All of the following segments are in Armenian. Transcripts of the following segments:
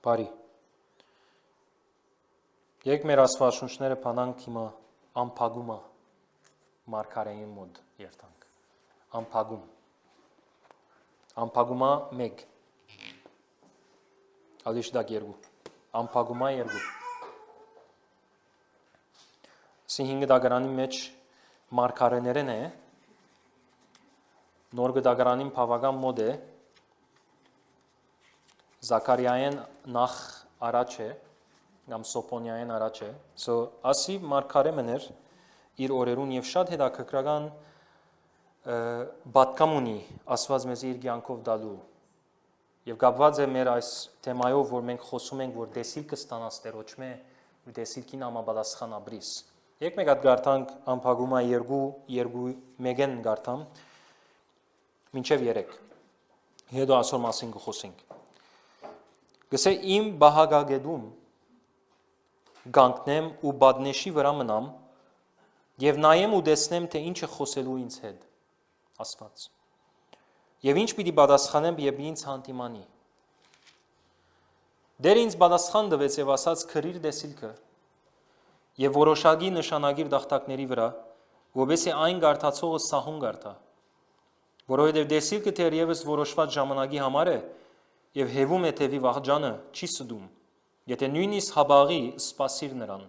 Բարի։ Եկ մեր աստվածաշունչները փանանք հիմա ամփագումը մարգարեին մոտ երթանք։ Ամփագում։ Ամփագումա 1։ Ալիշդակ 2։ Ամփագումա 2։ Սի 5 դագարանի մեջ մարգարեներն է։ Նոր գդագարանին բավական մոտ է։ Զաքարիային նախ առաջ է, կամ Սոփոնիային առաջ է։ So ասի մարգարե մներ իր օրերուն եւ շատ հետաքրքրական բատկամ ունի Աստված մեզ իր կյանքով դալու։ Եվ կապված է մեր այս թեմայով, որ մենք խոսում ենք, որ դեսիլ կստանաս Տերոջմե ու դեսիլքին համապատասխան ապրիս։ Եկ մեկ հատ գարտանք ամփագումա 2:1-ն գարտամ մինչև 3։ Հետո ասոր մասին կխոսենք։ Գսե իմ բահագագեդում գանքնեմ ու բադնեշի վրա մնամ եւ նայեմ ու տեսնեմ, թե ինչ է խոսելու ինձ հետ Աստված։ Եվ ինչ պիտի պատասխանեմ եւ ինձ հանդիմանի։ Դեր ինձ պատասխան տվեց եւ ասաց քրիր դեսիլքը եւ որոշակի նշանագիր դախտակների վրա, որովհետեւ այն գարտացողը սահուն գարտա, որովհետեւ դեսիլքը թերևս որոշված ժամանակի համար է եւ հեվում է թևի վաղջանը չի սդում, եթե նույնիսկ հաբաղի սպասիր նրան,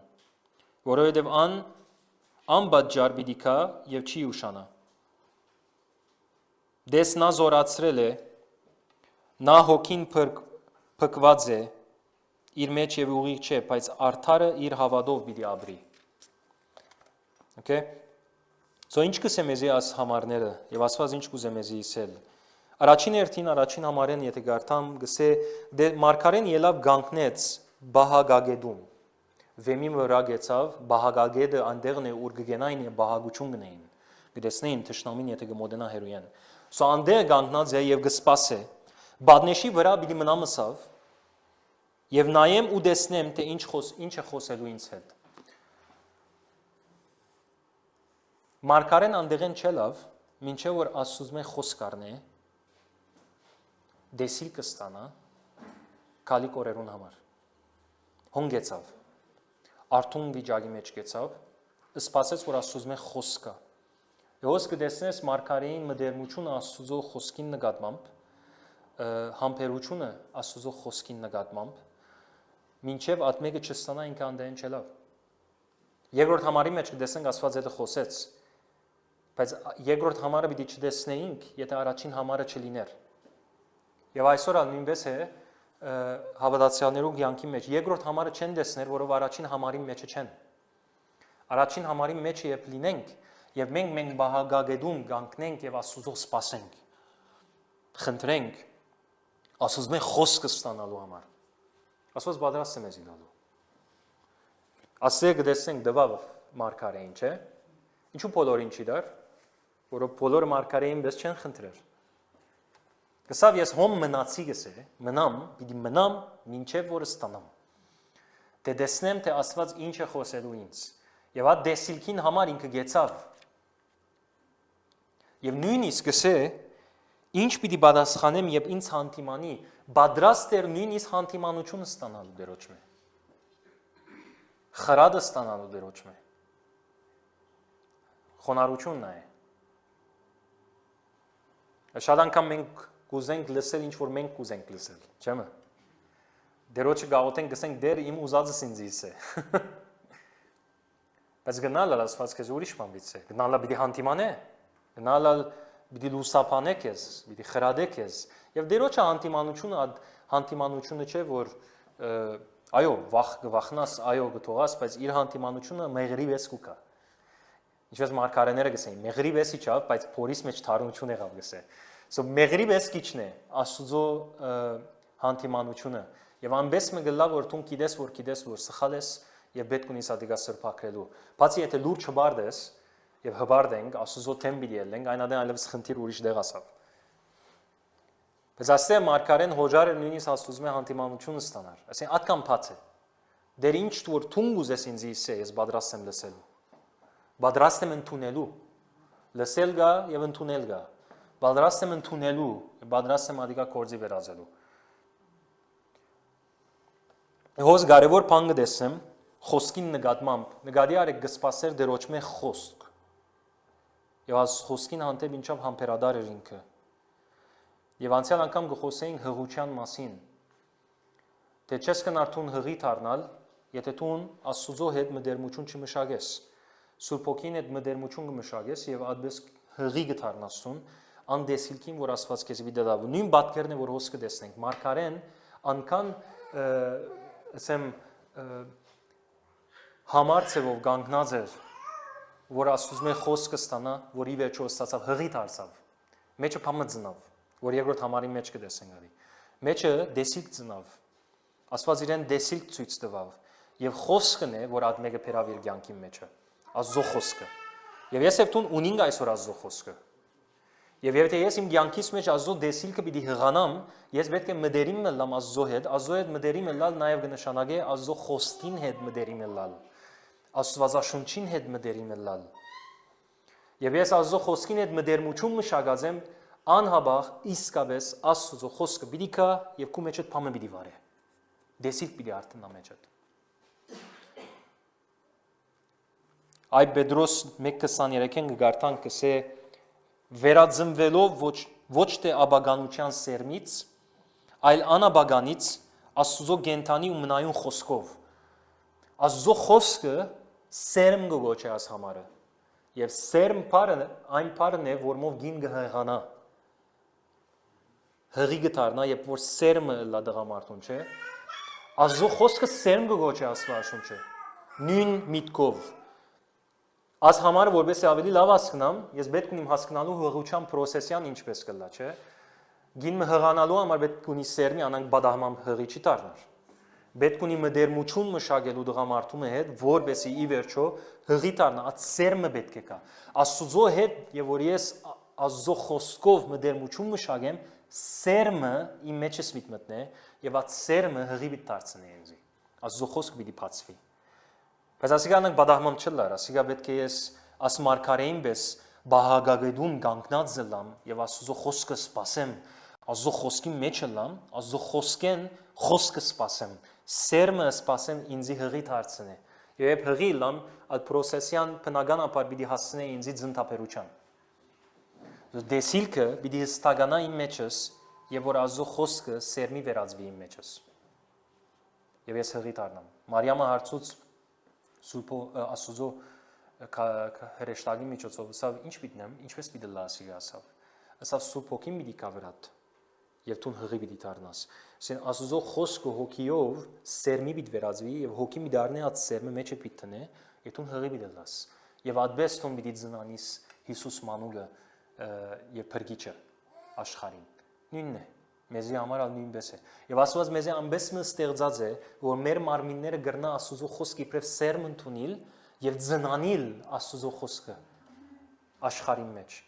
որովհետեւ անբաժար պիտի կա եւ չի ուշանա։ Դես նա զորացրել է, նա հոգին փկված է, իր մեջ եւ ուղիղ չէ, բայց արդարը իր հավատով պիտի ապրի։ Okay? So ինչ կսեմ եզի աս համարները եւ Աստված ինչ կուզե մեզի իսել։ Առաջին երթին առաջին համարեն եթե գարտամ գսե դե մարգարեն ելավ գանքնեց բահագագեդում։ Վեմի վրա գեցավ բահագագեդը այնտեղն է ուր գգենային եւ բահագություն գնային։ Գտեսնեին թշնամին եթե գմոդենա հերոյան։ So անդեղ գանքնած է եւ գսպասե։ Բադնեշի վրա պիտի մնա մսավ եւ նայեմ ու տեսնեմ թե ինչ է խոսելու ինձ հետ։ Մարգարեն անդեղեն չելավ, մինչև որ Աստծո խոսք առնե, դեսիլ կստանա, քալիկ օրերուն համար։ Հոնգեցավ, արթուն վիճակի մեջ գեցավ, սպասեց որ Աստծո խոսքը։ Եոս կտեսնես մարգարեին մդերմությունը Աստծո խոսքին նկատմամբ, համբերությունը Աստծո խոսքին նկատմամբ, մինչև ատմեկը չստանա ինքը անդեղեն չելավ։ Երկրորդ համարի մեջ կտեսնենք Աստված հետ խոսեց, բայց երկրորդ համարը պիտի չտեսնեինք, եթե առաջին համարը չլիներ։ Եվ այսօր նույնպես է հավատացյալներու կյանքի մեջ երկրորդ համարը չեն տեսներ, որով առաջին համարի մեջը չեն։ Առաջին համարի մեջը երբ լինենք, եւ մենք բահագագեդում գանքնենք եւ Աստծո սպասենք։ Խնդրենք Աստծո խոսքը ստանալու համար։ Աստված պատրաստ է մեզ ինալու։ Ասե կտեսնենք դվավ մարգարեին, չէ՞։ Ինչու բոլորին չի դար, որով բոլորը մարգարեին բես չեն խնդրեր։ Գսավ ես հոմ մնացի գսե, մնամ, պիտի մնամ, մինչև որ ստանամ։ Դե տեսնեմ, թե Աստված ինչ է խոսելու ինձ։ Եվ այդ դեսիլքին համար ինքը գեցավ։ Եվ նույնիսկ գսե, ինչ պիտի պատասխանեմ եւ ինձ հանդիմանի, պատրաստ էր նույնիսկ հանդիմանությունը ստանալու Տերոջմե։ Խրադը ստանալու Տերոջմե։ Խոնարհությունն է։ Շատ անգամ մենք կուզենք լսել ինչ որ մենք կուզենք լսել, չէ՞։ Դերոջը գաղութենք գսենք դեր իմ ուզածս ինձ իսե։ Բայց գնալը Աստված քեզ ուրիշ բան բիցե։ Գնալը պիտի հանդիմանե։ Գնալը պիտի լուսապանե քեզ, պիտի խրադե քեզ։ Եվ դերոջը հանդիմանությունը չէ, որ այո, վախնաս, այո, գթողաս, բայց իր հանդիմանությունը մեղրի վես կուկա։ Ինչպես մարգարեները գսեին, մեղրի վեսի չավ, բայց փորիս մեջ թարմություն եղավ գսե։ So մեղրի վես քիչն է Աստծո հանդիմանությունը։ Եվ անբես մգլա որ դու գիտես որ սխալ ես եւ պետք ունի սադիկա սրբակրելու։ Բացի եթե լուրջ հբարդես եւ հբարդենք Աստծո թեմ պիտի ելենք, այնադեն այլևս խնդիր ուրիշ դեղ ասավ։ Բայց աստե մարգարեն հոժարը նույնիսկ Աստծո հանդիմանությունը ստանար։ Այսինքն ատկան փած է։ Դեր ինչ որ թուն գուզես ինձ իսե, ես պատրաստ եմ լսելու։ Պատրաստ եմ ընդունելու։ Լսել գա եւ ընդունել գա։ Պատրաստ եմ ընդունելու, պատրաստ եմ ադիկա կորձի վերածելու։ Հոս կարևոր բան կտեսեմ խոսքին նկատմամբ նկատի արեք գսպասեր դերոճ մե խոսք եւ աս խոսքին հանդեպ ինչով համբերադար էր ինքը եւ անցյալ անգամ գխոսեին հղության մասին թե չես կնարթուն հղի դառնալ եթե տուն աստուծո հետ մդերմություն չմշակես Սուրբ Հոգին հետ մդերմություն կմշակես եւ այդպես հղի կդառնասուն անդեսիլքին որ Աստված քեզ վիդա նույն բատկերն է որ հոս կտեսնենք մարգարեն անքան ասեմ համար ծևով գանգնած էր որ Աստուծո խոսքը ստանա որ ի վերջո ստացավ հղի դարձավ մեջը փամը ծնավ որ երկրորդ համարի մեջ կտեսենք արի մեջը դեսիլք ծնավ Աստված իրեն դեսիլք ցույց տվավ եւ խոսքն է որ այդ մեկը փերավ իր կյանքի մեջը Աստծո խոսքը եւ ես եւ տուն ունին այսօր Աստծո խոսքը եւ եթե ես իմ կյանքից մեջ Աստծո դեսիլքը պիտի հղանամ ես պետք է մդերիմ լամ Աստծո հետ մդերիմ լալ նաեւ կնշանակե Աստծո խոսքին հետ մդերիմ լալ Աստվածաշունչին հետ մդերիմ լալ եւ ես Աստծո խոսքին հետ մդերմություն մշակած եմ անհաբաղ իսկապես Աստծո խոսքը պիտի կա եւ քու մեջդ փամը պիտի վարե դեսիլք պիտի արտնա մեջդ Այ Պետրոս 1:23-ին գարտան կսե վերածնվելով ոչ թե աբագանության սերմից, այլ անաբագանից Աստծո գենթանի ու մնայուն խոսքով։ Աստծո խոսքը սերմ գոչե աս համարը։ Եվ սերմ բառը այն բառն է, որով գին գհղանա։ Հղի գտարնա, երբ որ սերմը լա դղամարտուն չէ։ Աստծո խոսքը սերմ գոչե Աստվածաշունչը։ Նույն միտքով Աս համար որպես ավելի լավ հասկանամ, ես պետք ունիմ հասկանալու հղության process-յան ինչպես կլա, չէ։ Գինը հղանալու համար պետք ունի սերմի անանք բադահմամ հղի չի դառնար։ Պետք ունի մդերմություն մշակելու դղամարդու հետ, որպեսզի ի վերջո հղի դառնա, այդ սերմը պետք է կա։ Աստծո հետ եւ որ ես Աստծո խոսքով մդերմություն մշակեմ, սերմը իմ մեջս մտնե եւ այդ սերմը հղի պիտի դարձնի ինձ։ Աստծո խոսքը պիտի բացվի։ Բայց ասիգանք բադահմամ չլար, ասիգա պետք է ես աս մարգարեին պես բահագագեդուն կանգնած զլամ եւ Աստծո խոսքը սпасեմ, Աստծո խոսքի մեջ լամ, Աստծո խոսքեն խոսքը սпасեմ, սերմը սпасեմ ինձի հղի դարձնե։ Եվ երբ հղի լամ, այդ process-յան բնականաբար պիտի հասնե ինձի ծնտապերության։ Դեսիլքը պիտի հստականա իմ մեջս եւ որ Աստծո խոսքը սերմի վերածվի իմ մեջս։ Եվ ես հղի դառնամ։ Մարիամը հարցուց Սուրբ Աստծո հրեշտակի միջոցով ասավ ինչ պիտնեմ, ինչպես պիտի լասի ասավ։ Ասավ Սուրբ Հոգին պիտի կա վրատ եւ դու հղի պիտի դառնաս։ Ասեն Աստծո խոսքը հոգիով սերմի պիտի վերածվի եւ հոգի մի դառնի այդ սերմը մեջը պիտի տնե եւ դու հղի պիտի լաս։ Եվ այդպես դու պիտի ծնանիս Հիսուս մանուկը եւ փրկիչը աշխարհին։ Նույնն է։ Մեզի համար ալ նույնպես է։ Եվ Աստված մեզի անպես մը ստեղծած է, որ մեր մարմինները գրնա Աստծո խոսքի իբրև սերմ ընդունել եւ ծնանիլ Աստծո խոսքը աշխարհի մեջ։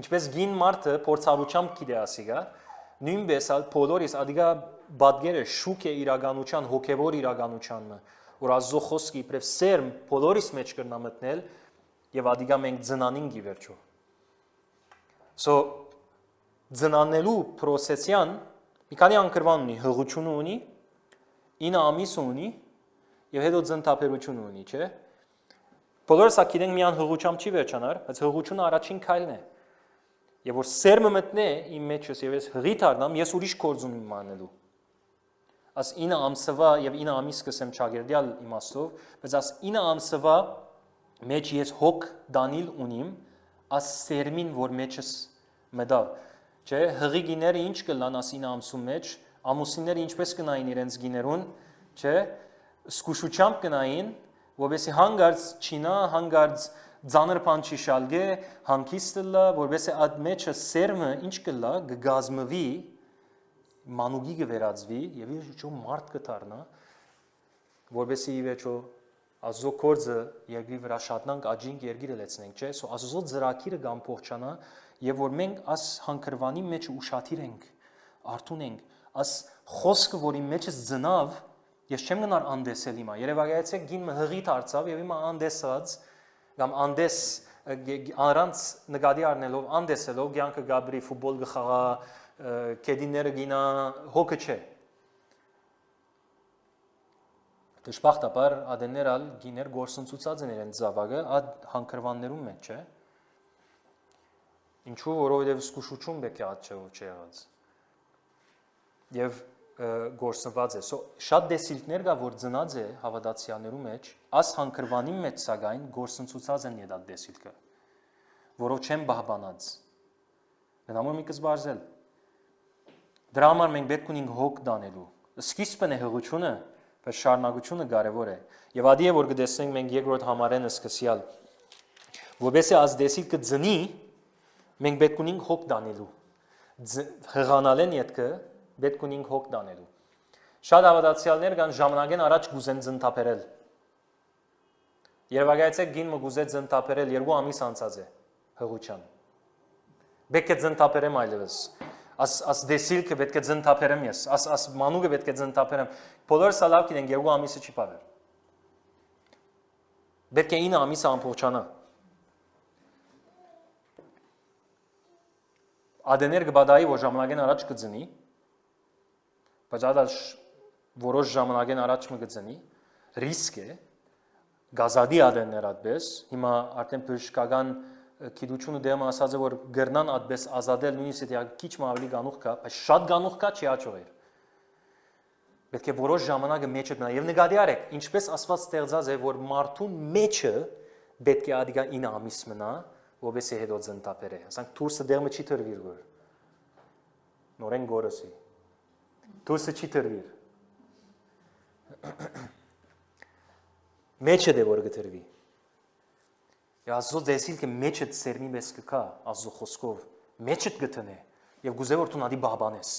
Ինչպես գին մարդը փորձառությամբ գիտե ասիգա, նույնպես ալ բոլորիս ադիգա բադգերը շուկ է իրականության, հոգեվոր իրականությունը, որ Աստծո խոսքի իբրև սերմ բոլորիս մեջ կրնա մտնել եւ ադիգա մենք ծնանին ի վերջո։ Ծնանելու process-յան մի քանի անկրվան ունի, հղություն ունի, 9 ամիս ունի եւ հետո ծնտապերություն ունի, չէ՞։ Բոլորս ակիդենք միան հղությամբ չի վերջանար, բայց հղությունը առաջին քայլն է։ Եվ որ սերմը մտնե իմ մեջս եւ ես հղի դառնամ, ես ուրիշ գործ ունիմ անելու։ Աս 9 ամսվա եւ 9 ամիս կսեմ ճագերդյալ իմաստով, բայց աս 9 ամսվա մեջ ես հոգ դանիլ ունիմ, աս սերմին որ մեջս մտավ Չէ, հղի գիները ինչ կլան ասին ամսու մեջ, ամուսինները ինչպես կնային իրենց գիներուն, չէ, սկուշությամբ կնային, որովհետեւ հանգարց չինա, հանգարց ծանր բան չի շալգե, հանգիստ լա, որովհետեւ այդ մեջը սերմը ինչ կլա, գգազմվի, մանուկի կվերածվի եւ իհարկե մարդ կդառնա, որովհետեւ ի վերջո Աստծո կորձը երկրի վրա շատնանք աջինք երկիրը լեցնենք, չէ, սո Աստծո ծրագիրը կամ փոխչանա եւ որ մենք աս հանգրվանի մեջ ուշադիր ենք, արթուն ենք, աս խոսքը որի մեջս ծնավ, ես չեմ գնար անդեսել հիմա, երևակայեցեք գին հղի դարձավ եւ հիմա անդեսած կամ անդես առանց նկատի առնելով անդեսելով կյանքը գաբրի ֆուտբոլ գխաղա կեդիները գինա հոգը չէ Դժբախտաբար ադեններ ալ գիներ գործընծուցած են իրեն զավակը այդ հանգրվաններում մեջ չէ։ Ինչու որովհետև զգուշություն պետք է աճեով չեղած։ Եվ գործնված է։ Շատ դեսիլքներ կա, որ ծնած է հավատացյալներու մեջ, աս հանգրվանի մեջ սակայն գործընծուցած են այդ դեսիլքը, որով չեն բահբանած։ Գնամոր մի կզբարզել։ Դրա համար մենք պետք ունենք հոգ դանելու։ Սկիզբն է հղությունը, բայց շարունակությունը կարևոր է։ Եվ ադի է որ կտեսնենք մենք երկրորդ համարենը սկսյալ, որովհետեւ աս դեսիլքը ծնի, մենք պետք ունենք հոգ դանելու։ Հղանալեն յետքը պետք ունենք հոգ դանելու։ Շատ հավատացյալներ կան ժամանակեն առաջ գուզեն ծնտապերել։ Երևակայեցեք գին մը գուզե ծնտապերել 2 ամիս անցած է հղության։ Պետք է ծնտապերեմ այլևս։ Աս դեսիլքը պետք է ծնտապերեմ ես։ Աս մանուկը պետք է ծնտապերեմ։ Բոլորս լավ գիտենք 2 ամիսը չի բավեր։ Պետք է 9 ամիս ամփոփչանա։ Ադեներ կբադայի որ ժամանակեն առաջ կծնի, բայց ադա որոշ ժամանակեն առաջ մը կծնի, ռիսկ է, գազադի ադեններ ադպես, հիմա արդեն բժշկական գիտությունը դեմ ասած է որ գրնան ադպես ազատել նույնիսկ եթե քիչ ավելի գանուխ կա, բայց շատ գանուխ կա չի աճողեր։ Պետք է որոշ ժամանակը մեջը մնա եւ նկատի արեք, ինչպես ասված ստեղծած է որ մարդու մեջը պետք է ադիգա 9 ամիս մնա, որպես է հետո ծնտապեր է։ Ասենք դուրսը դերմը չի թրվիր գոր։ Նորեն գորսի։ Դուրսը չի թրվիր։ Մեջը դե որ գտրվի։ Եազո դեսիլքը մեջը ծերմի մեզ կկա, ազո խոսքով, մեջը գտնե եւ գուզե որ տունադի բաբանես։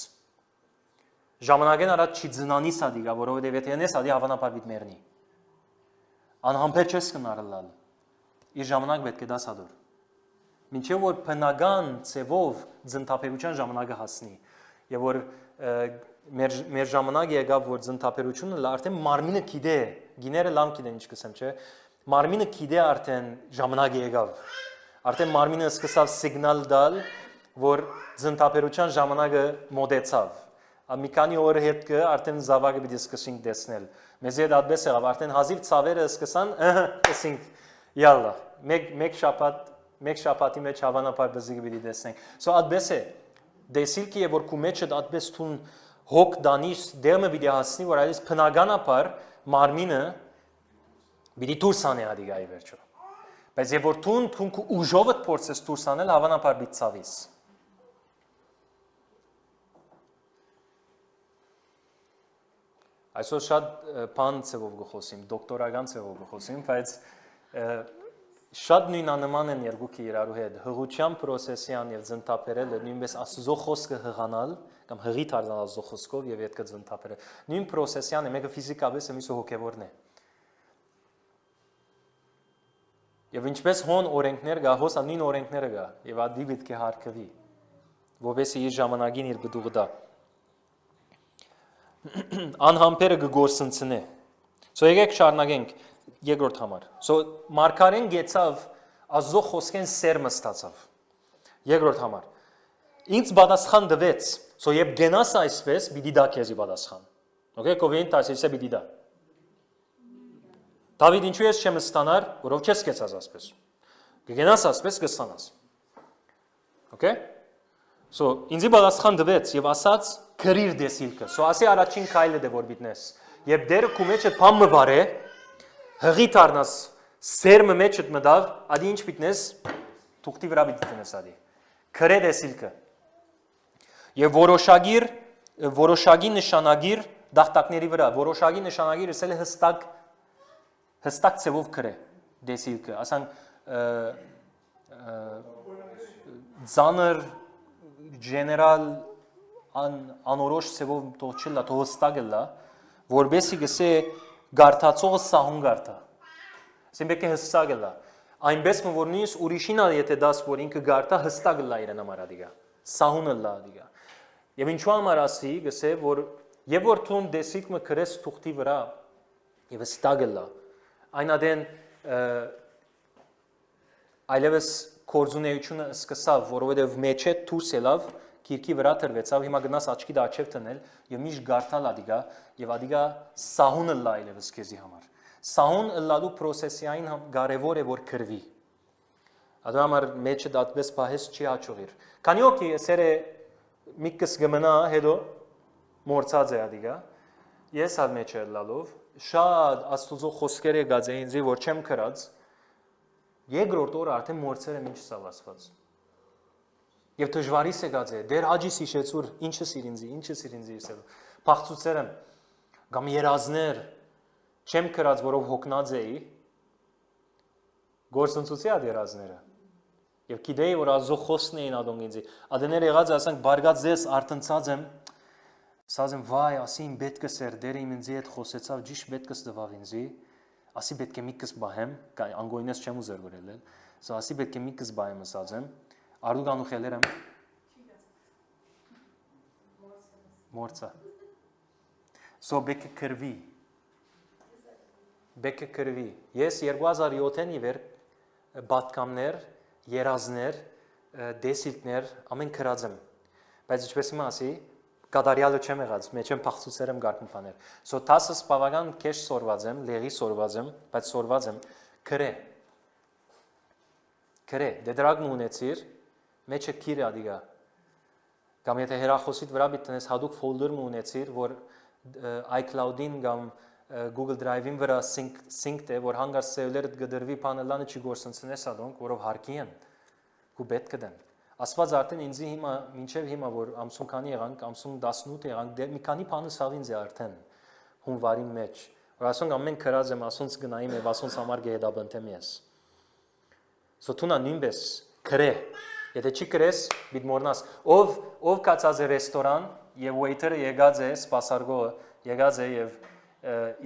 Ժամանակեն առաջ չի ծնանի սադիգա, որովհետեւ եթե ենես ադի հավանաբար պիտի մեռնի։ Անհամբեր չես կնարլալ։ Իր ժամանակ պետք է դասադոր։ Մինչև որ բնական ծևով ծնտապերության ժամանակը հասնի եւ որ մեր ժամանակ եկավ որ ծնտապերությունը արդեն մարմինը գիտե, գիները լամ գիտեն ինչ կսեմ, չէ։ Մարմինը գիտե արդեն ժամանակը եկավ։ Արդեն մարմինը սկսավ սիգնալ տալ, որ ծնտապերության ժամանակը մոտեցավ։ Մի քանի օր հետո արդեն զավակը պիտի սկսենք տեսնել։ Մեզ հետ ադպես եղավ, արդեն հազիվ ցավերը սկսան, տեսինք, յալլա, մեկ շաբաթի մեջ հավանաբար բզիկը պիտի տեսնենք։ Ադպես է, դեսիլքի է որ քու մեջը ադպես թուն հոգ դանիս դերմը պիտի հասնի, որ այս բնականաբար մարմինը պիտի դուրս անի ադիգայի վերջո։ Բայց եւ որ թուն քու ուժովդ փորձես դուրս անել, հավանաբար պիտի ցավիս։ Այսօր շատ բան ծևով գխոսիմ, դոկտորական ծևով գխոսիմ, բայց շատ նույնանման են երկուքի իրարու հետ, հղության պրոսեսյան եւ ծնտապերելը նույնպես Աստծո խոսքը հղանալ կամ հղի դառնալ Աստծո խոսքով եւ հետքը ծնտապերել։ Նույն պրոսեսյան է, մեկը ֆիզիկապես է, մյուսը հոգեվորն է։ Եվ ինչպես հոն օրենքներ կա, հոսա նույն օրենքները կա եւ ադի պետք է հարկվի, որովհետեւ իր ժամանակին իր բդուղը դա անհամբերը կգործընծնե։ Եկեք շարունակենք երկրորդ համար։ Մարգարեն գեցավ Աստծո խոսքեն սերմը ստացավ։ Երկրորդ համար։ Ինձ պատասխան տվեց, երբ գնաս այսպես, պիտի դա քեզի պատասխան։ Okay, կովին տասիսը պիտի դա։ Դավիթ ինչու ես չեմ ստանար, որով չես կեցած ասպես։ Կգնաս ասպես կստանաս։ Okay? Ինձի պատասխան տվեց եւ ասաց քրիր դեսիլքը։ Ասի առաջին քայլը դե որ բիտնես։ Եվ դերը քու մեջը փամ մվարե, հղի դառնաս, սերմը մեջդ մտավ, ադի ինչ բիտնես, թուղթի վրա պիտի տնես ադի։ Քրե դեսիլքը։ Եվ որոշագի նշանագիր դախտակների վրա, որոշագի նշանագիրը ասել է հստակ ցևով քրե դեսիլքը։ Ասան ծանր գեներալ անորոշ ցևով թողչելա, թողստագելա, որբեսի գսե գարտացողը սահուն գարտա։ Սիմբեկե հստագելա։ Այնպես որ նույնիսկ ուրիշին եթե դաս որ ինքը գարտա հստագելա իրեն համար ադիգա։ Սահունը լա ադիգա։ Եվ ինչու համար ասի գսե որ եւ որ թուն դեսիկը քրես թուղթի վրա եւ հստագելա։ Այն ադեն այլևս կորձունեությունը սկսավ, որովհետև մեջը դուրս ելավ Քիրքի վրա թրվեցավ, հիմա գնաս աչքի դաչև տնել եւ միշտ գարտալ ադիգա եւ ադիգա սահունը լայլևս քեզի համար։ Սահուն լալու process-ային կարևոր է որ քրվի։ Ադու համար մեջը դատվես պահես չի հաճողիր։ Քանի օքի սերը միկս գմնա հետո մորցած է ադիգա։ Ես հալ մեջը լալով շատ աստուծո խոսքեր եկած է ինձի որ չեմ քրած։ Երկրորդ օրը արդեն մորցերը ինչ սավասված։ Եվ դժվարիս եկած է, դեր հաջիս հիշեցուր, ինչը սիրինձի իսել, պաղցուցեր եմ, կամ երազներ, չեմ կրած, որով հոգնած էի, գործընծուցի ատ երազները, և կիդեի, որ ազո խոսն էին ադոնք ինձի, ադեներ եղած ասանք, բարգած ձեզ արդնցած եմ, սազ եմ, վայ, ասի իմ բետկս էր, դերը իմ ինձի հետ խոսեցավ, ջիշ բետկս դվավ ինձի, ասի բետք է միկս բահեմ, անգոյնես չեմ ուզեր որել էլ, ասի բետք է միկս բահեմ ասած եմ, Արդու գանու խելեր եմ, մորցա, սո բեկը կրվի, ես 2007-ին իվեր բատկամներ, երազներ, դեսիլքներ, ամեն կրած եմ, բայց իչպես իմ ասի, կադարյալը չեմ եղած, մեջ եմ պաղցուցեր եմ գարկն պաներ, սո տասս պավագան կեշ սորված եմ, լեղի սորված եմ, բայց սորված եմ, կրե, դեդրագն ունեցիր, մեջը քիր ադիգա, կամ եթե հերախոսիտ վրա բիտնես հադուկ ֆոլդեր ունեցիր, որ iCloud-ին կամ Google Drive-ին վրա sync է, որ հանգար սեվլերդ գդրվի պանելանը չի գործընծնես ադոնք, որով հարկի են, կու բետ կդեն։ Ասված արդեն ինձի հիմա, մինչև հիմա, որ ամսուն քանի եղանք, ամսուն 18 եղանք, մի քանի պանը սավինձ է արդեն, հունվարին մեջ, որ ասոնք ամեն կրած եմ, ասոնց գնայիմ և ասոնց համար գեհդաբնտեմ ես։ Սոթունա նույնպես կրե, եթե չի կրես, բիտ մորնաս, ով կացած է ռեստորան և waiter-ը եղած է, սպասարգողը եղած է և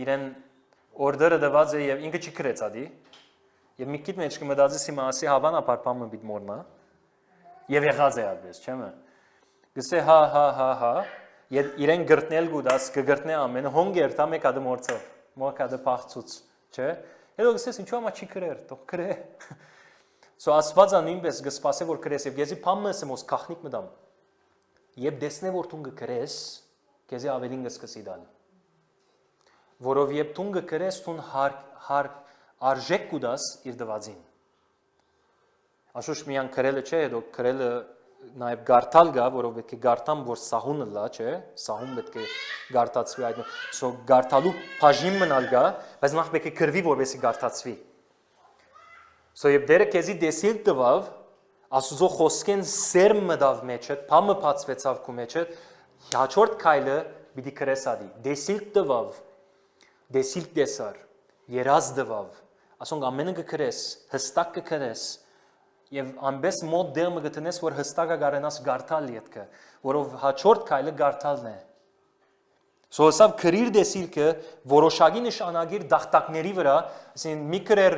իրեն օրդերը դված է և ինքը չի կրեց ադի և մի կիտ մեջ կմդածես հիմա ասի հավան ապարպամը բիտ մորնա և եղած է ադվես, չեմը, գսե հա, իրեն գրտնել գուդաս, կգրտնե ամենը, հոնգ երթա մեկ ադը մորցով, մոք ադը պաղցուց, չէ, հետո գսես ինչու ամա չի կրեր, տող կրե, Սո ասվածա նույնպես գսպասե որ կրես և գեզի պամը ասեմ ոս կախնիկ մդամ և դեսնե որ տուն գկրես գեզի ավելին գսկսի դալ որով եբ տուն գկրես տուն արժեք կուդաս իր դվածին Աշուշ միան կրելը չէ հետո կրելը նաև գարտալ գա որով պետք է գարտամ որ սահունը լա չէ սահուն պետք է գարտացվի այդ Սո գարտալու բաժին մնալ գա բայց նախ պետք է կրվի որովհետեւ գարտացվի Սո եբ դերը քեզի դեսիլ տվավ, ասուզո խոսքեն սեր մդավ մեջդ, պամը պացվեցավ կու մեջդ, հաչորդ կայլը բիդի կրես ադի, դեսիլ տվավ, դեսիլ դեսար, երազ դվավ, ասոնք ամենը կկրես, հստակ կկրես, և ամբես մոտ դեղմը գտնես, որ հստակը գարենաս գարտալ ետքը, որով հաչորդ կայլը գարտալն է։ Սո հսավ կրիր դեսիլքը, որոշագի նշանագիր դախտակների վրա, մի կրեր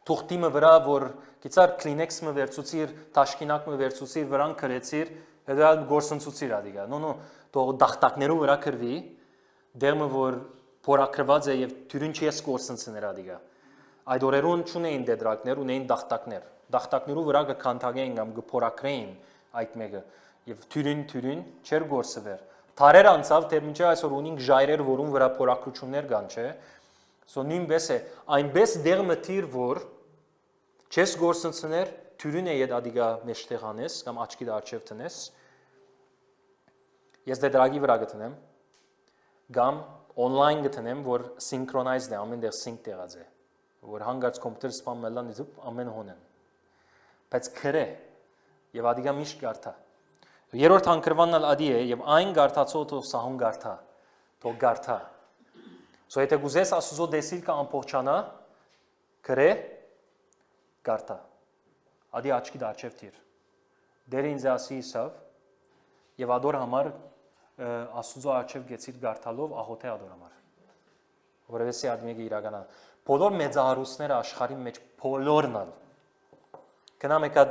Թուղթիմը վրա, որ գիծար կլինեքսմը վերցուցիր, տաշկինակմը վերցուցիր, վրան կրեցիր, հետո ալ գործընծուցիր ադիգա, թող դախտակներու վրա կրվի, դեղմը, որ փորակրված է և թյուրին չի ես գործընծներ ադիգա, այդ օրերուն չունեին դեդրակներ, ունեին դախտակներ, դախտակներու վրա կքանթագեին կամ կփորակրեին այդ մեկը, և թյուրին չեր գործվեր, թարեր անցավ, թեր մինչև այսօր ունինք ժայրեր, որուն վրա փորակրություններ կան, չէ, Սո նույնպես է, այնպես դեղմը թիր, որ չես գործընծներ, թյուրին է եդ ադիգա մեջտեղ անես, կամ աչքի դարջև տնես, ես դեդրագի վրա գտնեմ, կամ online գտնեմ, որ synchronized է, ամեն դեղ sync տեղած է, որ հանգարց կոմպյուտեր սպամ մելան իզուպ ամեն հոնեն, բայց կրե, և ադիգա միշտ գարտա, երորդ հանգրվաննալ ադի է, և այն գարտացո թող սահուն գարտա, թող գարտա, Սո եթե գուզես ասուզո դեսիլ կա ամպողջանա, կրե, գարտա, ադի աչքի դարջև թիր, դեր ինձ ասի իսավ, և ադոր համար ասուզո արջև գեցիր գարտալով աղոթե ադոր համար, որևեսի ադմեգը իրականան, բոլոր մեծահարուսները աշխարի մեջ բոլորնալ, կնամ եկա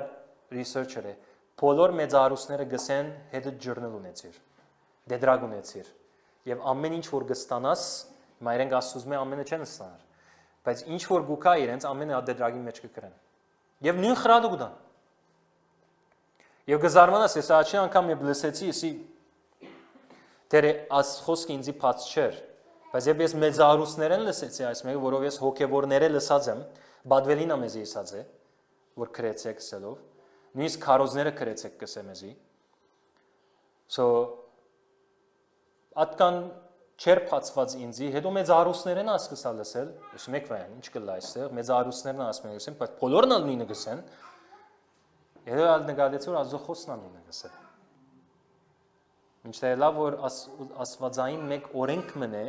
researcher է, բոլոր մեծահարուսները գսեն հետը ջրնել ունեցիր, դեդրագ ունեցիր, և ամեն ինչ որ գստանաս, Հիմա իրենք ասուզում է ամենը չեն ստանար, բայց ինչ որ գուկա իրենց ամենը ադեդրագի մեջ կկրեն, և նույն խրադը գուդան, Եվ գզարմանաս, ես առաջին անգամ եմ լսեցի, եսի դեր աս խոսքը ինձի բաց չէր, բայց ես մեծարուսներեն լսեցի այս մեկը, որով ես հոգևորները լսած եմ, Բադվելին ամեզի ասած է, որ քրեցեք սելով, նույնիսկ քարոզները քրեցեք կսեմ էզի։ So ատկան չեր բացված ինձի, հետո մեծարուսներեն ասկսա լսել, ես մեկ վայր, ինչ կլա այստեղ, մեծարուսներն ասում են, բայց բոլորն ալ նույնը գսեն։ Հետո ալ նկատեցի, որ ազո խոսն ալ նույնը գսել։ Ինչտեղ լավ որ ասվածային մեկ օրենք մնե,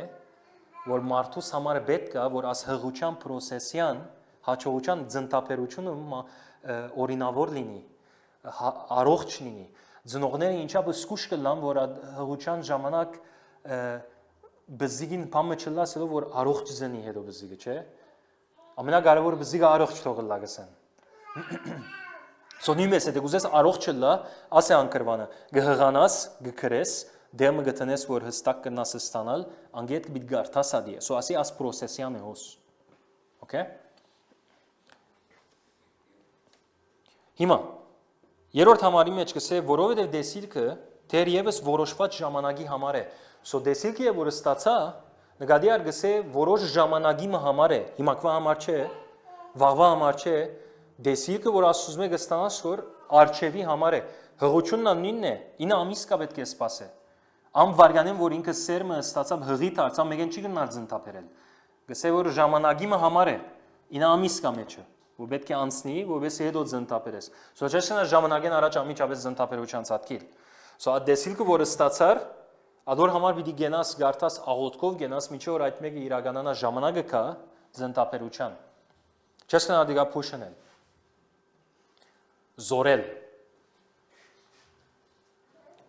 որ մարդուս համար պետք է, որ աս հղության պրոսեսյան, հաջողության ձնտապերությունը օրինավոր լինի, առողջ լինի։ Ծնողները ինչապը սկուշ կլան, որ հղության ժամանակ բզիգին բամը չլասելով, որ առողջ զնի հետո բզիգը, չէ։ Ամենակարևորը բզիգը առողջ թողը լագսեն։ Սոնիմես է դեգուզես առողջ չլա, ասե անկրվանը, գհղանաս, գքրես, դեմը գտնես, որ հստակ կնաս ստանալ, անգետ կբիտ գարտաս ադի է, սո ասի աս պրոսեսյան է հոս, okay? Հիմա, երորդ համարի մեջ կսե, որովհետև դեսիլքը թերևս որոշված ժամանակի համար է, սո դեսիլքը որ ստացա, նկատի ար գսե որոշ ժամանակի համար է, հիմակվա համար չէ, վաղվա համար չէ, դեսիլքը որ ասում է գստանաս որ արջևի համար է, հղությունն նույնն է, 9 ամիս կա պետք է սպասե, ամ վարգանեն որ ինքը սերմը ստացավ հղի դարձավ, մեկեն չի գնար ձնտապերել, գսե որ ժամանակի համար է, 9 ամիս կա մեջը, որ պետք է անցնի, որովհետեւ հետո ձնտապերես, սոճեսնա ժամանակեն առաջ ամիջապես ձնտապերության ցածկիլ, սո այդ դեսիլքը որ ստացար, ադոր համար պիտի գենաս գարտաս աղոթքով գենաս միջի որ այդ մեկը իրականանա ժամանակը կա ձնտապերության, չես կնար դիգա փուշնել, զորել,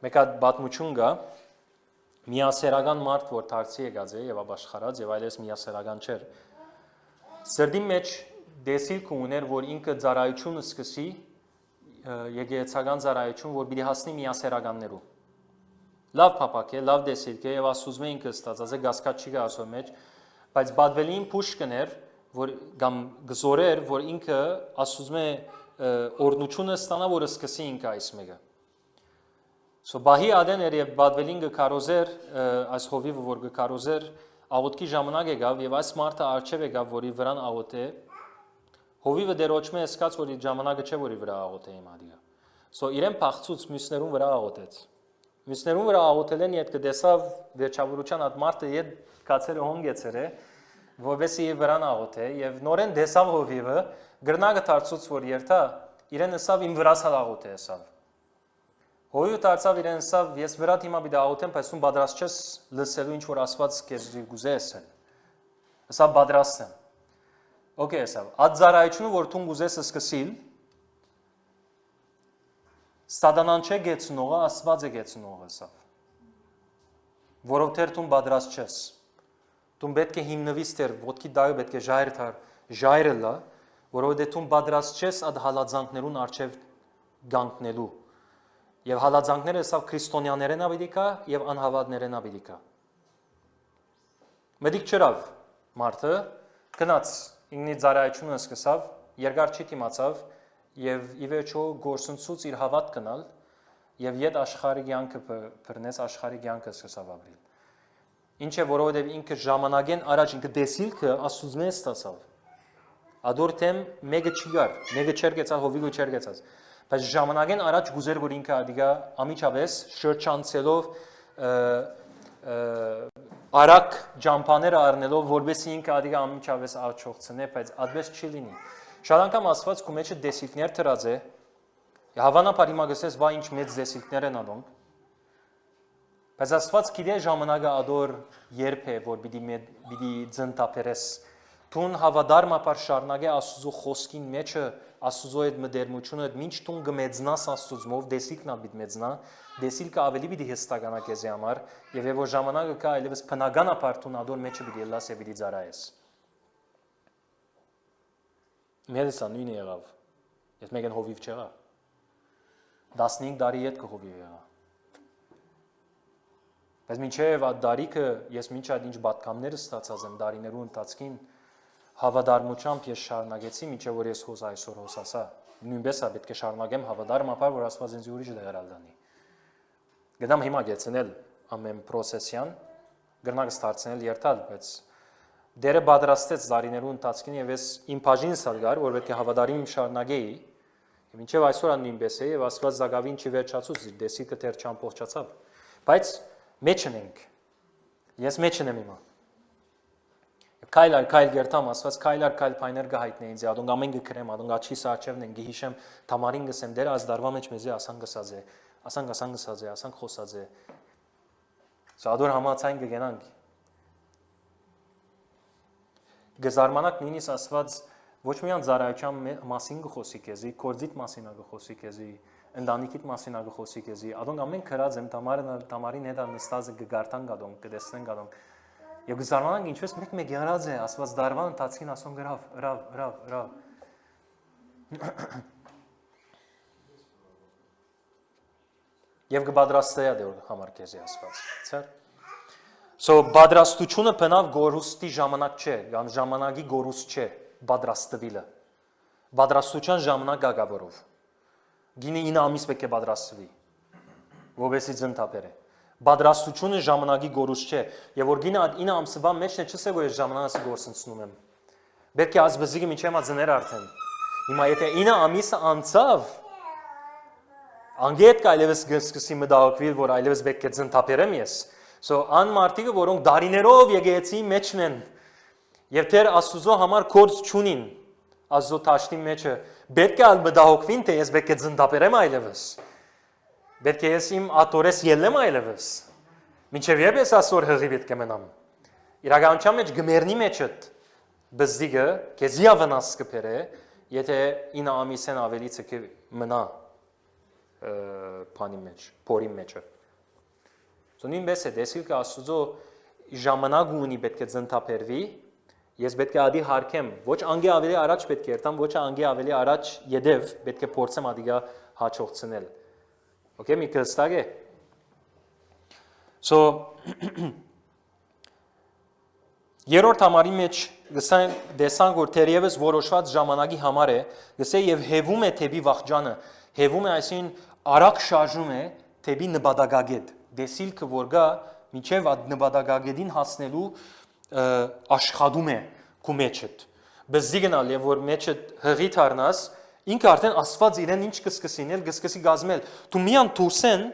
մեկ այդ բատմություն գա, միասերական մարդ, որ թարցի եկած է և աբաշխարած և այլես միասերական չեր, սրդի մեջ դեսիլք ուներ, որ ինքը ծարայությունը սկսի, եկեղեցական ծարայություն, որ պիտի հասնի միասերականներու, լավ պապակ է, լավ դեսիլք է և ասուզմ է ինքը ստացած է, գասկատ չի գա ասոր մեջ, բայց բադվելին պուշ կներ, որ գամ գզորեր, որ ինքը ասուզմ է օրնությունը ստանա, որ սկսի ինքը այս մեկը։ So բահի ադեն էր և բադվելին գկարոզեր, այս հովիվը որ գկարոզեր, աղոտքի ժամանակ եկավ և այս մարդը արջև եկավ, որի վրան աղոտ է, հովիվը դերոչմ է սկաց, որի ժամանակը չէ, որի վրա աղոտ է իմ ադիգա։ So իրեն պաղցուց մյուսներուն վրա աղոտեց։ Մյուսներուն վրա աղոտել են, ետ կդեսավ վերջավորության այդ մարդը ետ կացերը հոնգեցեր է, որովհետեւ վրան աղոտ է եւ նորեն դեսավ հովիվը գրնագը դարձուց որ երթա իրեն ասավ իմ վրաս աղոտ է ասավ հովիվը դարձավ իրեն ասավ ես վրա հիմա պիտի աղոթեմ բայց դու պատրաստ ես լսելու ինչ որ ասված քեզ գուզես ասավ պատրաստ եմ օքեյ ասավ ածարայությունը որ դու գուզես սկսիլ սատանան չէ գեցնողը ասված է գեցնողը ասավ որովհետեւ դու պատրաստ ես Դու պետք է հիմնվիս դեր ոտքի դայը պետք է ժայրը լա, որովհետև դու պատրաստ ես այդ հալածանքներուն արչև գանքնելու։ Եվ հալածանքները սավ քրիստոնյաներեն ավիդիկա եւ անհավատներեն ավիդիկա։ Մեդիկ չրավ մարդը գնաց ինքնի ծարայությունը սկսավ, երկար չի դիմացավ եւ ի վերջո գործընծուց իր հավատ գնալ եւ իդ աշխարհի կյանքը բռնեց աշխարհի կյանքը սկսավ ապրել։ Ինչ է որովհետև ինքը ժամանակեն առաջ ինքը դեսիլքը աստուծմե ստացավ։ Ադոր թեմ մեկը չի գար, մեկը չեր գեցած, հովիգը չեր գեցած։ Բայց ժամանակեն առաջ գուզեր որ ինքը ադիգա ամիջապես շրջանցելով արակ ջամփաները առնելով որբեսի ինքը ադիգա ամիջապես աճողցնե, բայց այդպես չի լինի։ Շատ անգամ ասված քո մեջը դեսիլքներ դրած է։ Հավանաբար հիմա գսես վայ ինչ մեծ դեսիլքներ են ադոնք։ Բայց Աստված գիտե ժամանակը ադոր երբ է, որ պիտի ձնտապերես։ Տուն հավադարմապար շարնագե Աստուծո խոսքին մեջը Աստուծո այդ մդերմությունը մինչ տուն գմեծնաս Աստուծմով դեսիլքն ալ պիտի մեծնա, դեսիլքը ավելի պիտի հստականա քեզի համար, եւ որ ժամանակը կա այլևս բնականաբար տուն ադոր մեջը պիտի լաս եւ պիտի ծարայես։ Մերսա նույնը եղավ։ Ես մեկն հովիվ չեղա։ 15 տարի հետ կհովիվ եղա։ Բայց մինչև այդ դարիքը ես մինչ այդ ինչ պատկամներ ստացած եմ դարիներու ընթացքին հավադարմությամբ ես շարունակեցի մինչև որ ես հոս այսօր հոսասա նույնպես է պետք է շարունակեմ հավատարմաբար, որ Աստված ինձ ուրիշ դեղերալ դանի։ Գտամ հիմա գեցնել ամեն process-յան, գրնակս դարձնել երթալ, բայց դերը պատրաստեց զարիներու ընթացքին եւ ես իմ բաժինս ալգար, որ պետք է հավատարիմ շարունակեի, եւ մինչեւ այսօր նույնպես է եւ Աստված զագավին չի վերջացուց, դեսիկը դեռ չամփոխացավ, բայց մեջն ենք։ Ես մեջն եմ հիմա։ Քայլ գերտամ Աստված քայլ փայներ գահիտնե ինձ ադոնք ամեն գքրեմ ադոնք աչի սարչևն են գիհիշեմ թամարին գսեմ դեր ազ դարվա մեջ մեզի ասան գսած է ասան խոսած է սադոր համացային կգենանք գզարմանակ նույնիսկ Աստված ոչ միայն ծառայության մասին գխոսի քեզի կորձիտ մասին գխոսի քեզի ընտանիքիդ մասին գխոսի քեզի ադոնք ամեն քրած եմ թամարին հետ նստած գգարտան գադոնք կդեսնեն գադոնք Եվ գզարմանանք ինչպես մեկ եղրած է, ասված դարվան ընթացքին ասում գրավ։ Եվ կբադրաստեյ է դեր համար կեզի ասված, ծեր։ So, բադրաստությունը պնավ գորուստի ժամանակ չէ, կամ ժամանակի գորուստ չէ, բադրաստվիլը։ Բադրաստության ժամանակ գագավորով։ Գինի 9 ամիս պետք է բադրաստվի, ովեսի ձնտապեր է։ Բադրաստությունը ժամանակի գորուս չէ, եւ որ գինը 9 ամսվա մեջ է չսե որ ես ժամանակը գործընծնում եմ։ Պետք է ազբզիկը միջեմ ածներ արդեն։ Հիմա եթե 9 ամիսը անցավ, անգետ կայլևս սկսի մտահոգվել, որ այլևս պետք է ձնտապերեմ ես։ So ան մարդիկը, որոնք դարիներով եկեղեցի մեջն են, եւ դեր Աստուծո համար կորձ չունին, Աստծո տաշտի մեջը, պետք է մտահոգվին, թե ես պետք է ձնտապերեմ այլևս։ Պետք է ես իմ ատորես ելեմ այլևս, մինչև երբ ես ասոր հղի պետք է մնամ։ Իրականության մեջ գմերնի մեջըտ բզդիգը կեզի ավնաս կպեր է, եթե 9 ամիսեն ավելի ծկի մնա պանի մեջ, պորի մեջը։ Նույնպես է, դեսիլ կը Աստուծո ժամանակ ունի պետք է ձնտապերվի, ես պետք է ադի հարկեմ, ոչ անգե ավելի առաջ պետք է երթամ, ոչ անգե ավելի առաջ յետև պետք է փորձեմ ադիգա հաճողցնել։ Okay, մի կստակ է։ So, երորդ համարի մեջ դեսանք, որ թերևս որոշված ժամանակի համար է, գսե եւ հեվում է թեպի վախճանը, հեվում է այսին արագ շարժում է թեպի նպատակագետ, դեսիլքը որ գա մինչև այդ նպատակագետին հասնելու աշխատում է քու մեջդ։ Բզիգնալ եւ որ մեջդ հղի դառնաս Ինքը արդեն Աստված իրեն ինչ կսկսինել, կսկսի գազմել։ Դու միան դուրսեն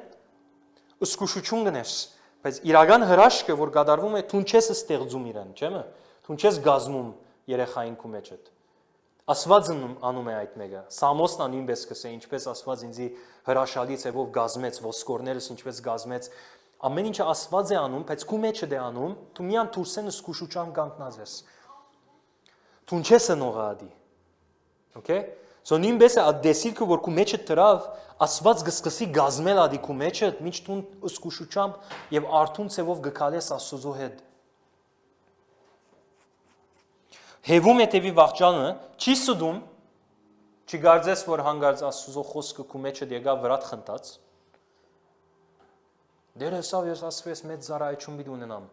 ըսկուշություն գնես, բայց իրական հրաշքը, որ կատարվում է, դու չես ստեղծում իրեն, չէ՞։ Դու չես գազմում երեխային քու մեջդ։ Աստված անում է այդ մեկը։ Սամոսն նույնպես կսե, ինչպես Աստված ինձի հրաշալի ցևով գազմեց, ոսկորներս ինչպես գազմեց, ամեն ինչը Աստված է անում, բայց քու մեջը դե անում, դու միան դուրսեն ըսկուշության կանգնած ես։ Դու չես նողադի։ Okay? So նույնպես է այդ դեսիլքը, որ քու մեջը դրավ, Աստված կսկսի գազմել ադի քու մեջը, մինչ դու ըսկուշությամբ եւ արթուն ցևով գկալես Աստծո հետ։ Հեվում է թեւի վախճանը, չի սդում, չի գարձես, որ հանգարց Աստծո խոսքը քու մեջը եկավ վրատ խնդած։ Դեր հեսավ ես ասվես մեծ զարայություն պիտի ունենամ։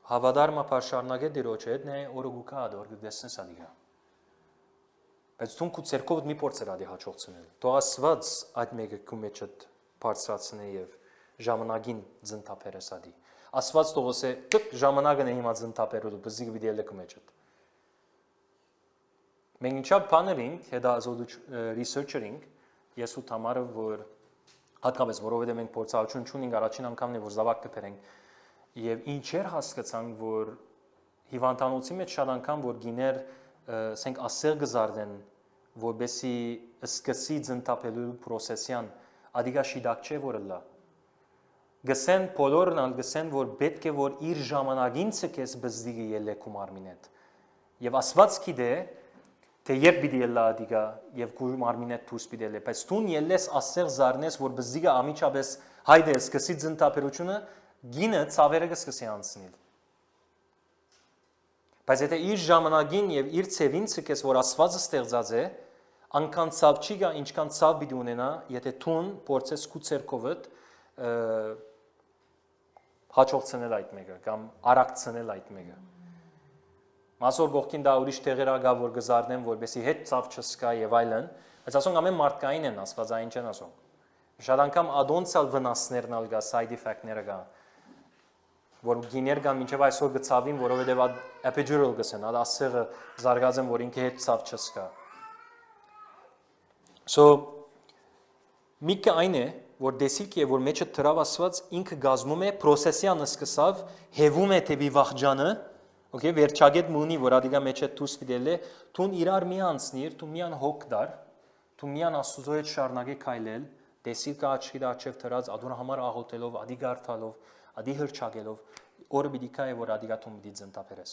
Հավատարմաբար շարունակե Տիրոջ հետ, նե օրը գուկա ադոր կդեսնես ադիգա։ Բայց դու քու ցերկով մի փորձեր ադի հաճողցնել։ Թող Աստված այդ մեկը քու մեջդ բարձրացնե եւ ժամանակին ձնտապերես ադի։ Աստված թողոս է տկ ժամանակն է հիմա ձնտապերելու, բզիկ վիդելը քու մեջդ։ Մենք ինչա բաներինք, հետա researcher-ինք, ես ու Թամարը, որ հատկապես որովհետեւ մենք փորձառություն չունենք, առաջին անգամն է որ զավակ կփերենք եւ ինչեր հասկացանք, որ հիվանդանոցի մեջ շատ անգամ որ գիներ սենք ասեր գզարդեն, որբեսի սկսի ձնտապելու պրոսեսյան, ադիգա շիդակ չէ որ լա։ Գսեն բոլորն ալ գսեն, որ պետք է որ իր ժամանակին ցկես բզդիգը ելեքում արմինետ։ Եվ Աստված գիտե, թե երբ պիտի ելա ադիգա եւ քու մարմինետ դուրս պիտի ելե, բայց դու ելես ասեր զարնես, որ բզդիգը ամիջապես հայդե սկսի ձնտապերությունը, գինը ցավերը կսկսի անցնել։ Բայց եթե իր ժամանակին եւ իր ցևին ցկես, որ Աստվածը ստեղծած է, անկան ցավ չի գա, ինչքան ցավ պիտի ունենա, եթե թուն փորձես քու ցերկովդ հաճողցնել այդ մեկը կամ արագցնել այդ մեկը։ Մասոր գողքին դա ուրիշ տեղեր ագա որ գզարնեմ որբեսի հետ ցավ չսկա եւ այլն, բայց ասոնք ամեն մարդկային են աստվածային չեն ասոնք։ Շատ անգամ adontial վնասներն ալ գա side effect-ները գա, որ գիներ կան մինչև այսօր գծավին, որովհետեւ epidural գսեն, ալ ասեղը զարգացեն, որ ինքը հետ ցավ չսկա։ So միկը այն է, որ դեսիք է, որ մեջը թրավ ասված ինքը գազմում է process-յան սկսավ, հեվում է թեպի վախճանը, okay, վերջագետ մունի, որ ադիգա մեջը դուս պիտել է, թուն իրար մի անցնիր, թու միան հոգ դար, թու միան աստուծո հետ շարունակի քայլել, դեսիքը աչքի դաչև թրած, ադուր համար աղոթելով, ադի գարթալով, ադի հրճագելով, օրը պիտի կա է, որ ադիգա թուն պիտի ձնտապերես։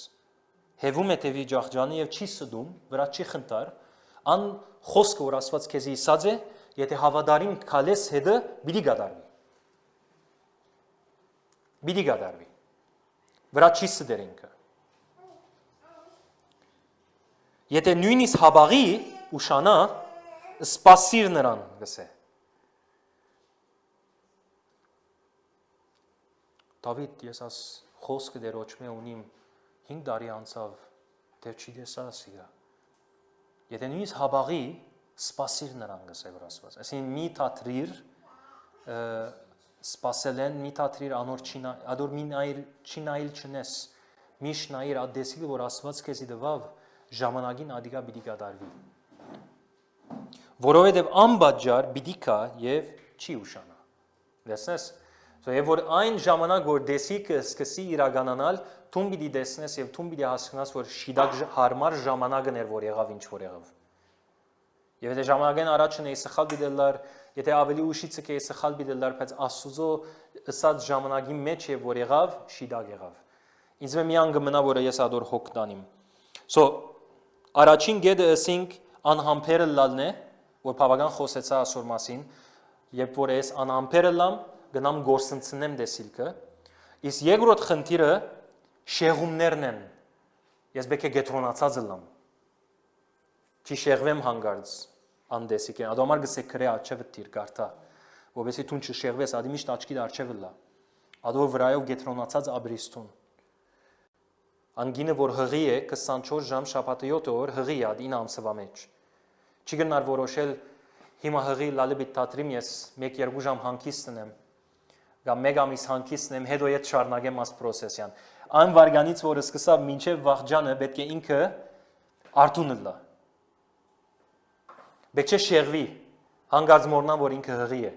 Հեվում է թեպի ջախջանը եւ չի սդում, վրա չի խնդար, ան խոսքը որ ասված քեզի իսած է, եթե հավադարին քալես հետը պիտի գադարվի։ Պիտի գադարվի։ Վրա չի սդեր ինքը։ Եթե նույնիսկ հաբաղի ուշանա, սպասիր նրան, գսե։ Դավիթ, ես աս խոսքը դեր ոչմե ունիմ 5 տարի անցավ, դեր չի դեսա սիգա։ Եթե նույնիսկ հաբաղի, սպասիր նրան գսե որ ասված։ Այսինքն մի թատրիր սպասելեն, մի թատրիր անոր ադոր մի նայր չնայել չնես, մի շնայր ադեսիգը որ ասված քեզի դվավ ժամանակին ադիգա պիտի գադարվի։ Որովհետև անբաժար պիտի կա եւ չի ուշանա։ Լսես։ Եվ որ այն ժամանակ որ դեսիքը սկսի իրականանալ, թուն պիտի դեսնես եւ թուն պիտի հասկանաս որ շիդակ հարմար ժամանակն էր որ եղավ ինչ որ եղավ։ Եվ եթե ժամանակեն առաջն էի սխալ դիդելար, եթե ավելի ուշից էի սխալ դիդելար, բայց Աստուծո ըսած ժամանակի մեջ է որ եղավ, շիդակ եղավ։ Ինձ մի անգամ մնա որ ես ադոր հոգ տանիմ։ So առաջին գեդը ասինք անհամբերը լալն է, որ բավական խոսեցա ասոր մասին, երբ որ ես անհամբերը լամ, գնամ գործընծնեմ դեսիլքը, իսկ երկրորդ խնդիրը շեղումներն են։ Ես բեկե գետրոնացած լամ։ Չի շեղվեմ հանգարց անդեսիկեն, ադամար գսե քրե աչևը տիր գարտա, որովհետեւ թուն չշեղվես, ադի միշտ աչքի աչևը լա։ Ադո վրայով գետրոնացած աբրիստուն։ Անգինը որ հղի է 24 ժամ շաբաթը 7 օր հղի է 9 ամսվա մեջ։ Չի գնար որոշել հիմա հղի լալիբիտ թատրիմ ես 1-2 ժամ հանգիստնեմ կամ 1 ամիս հանգիստնեմ հետո ետ շարունակեմ աս process-յան։ Այն վարգանից որ սկսավ մինչև վախճանը պետք է ինքը արտունը լա։ Պետք է շեղվի հանգած մորնան որ ինքը հղի է։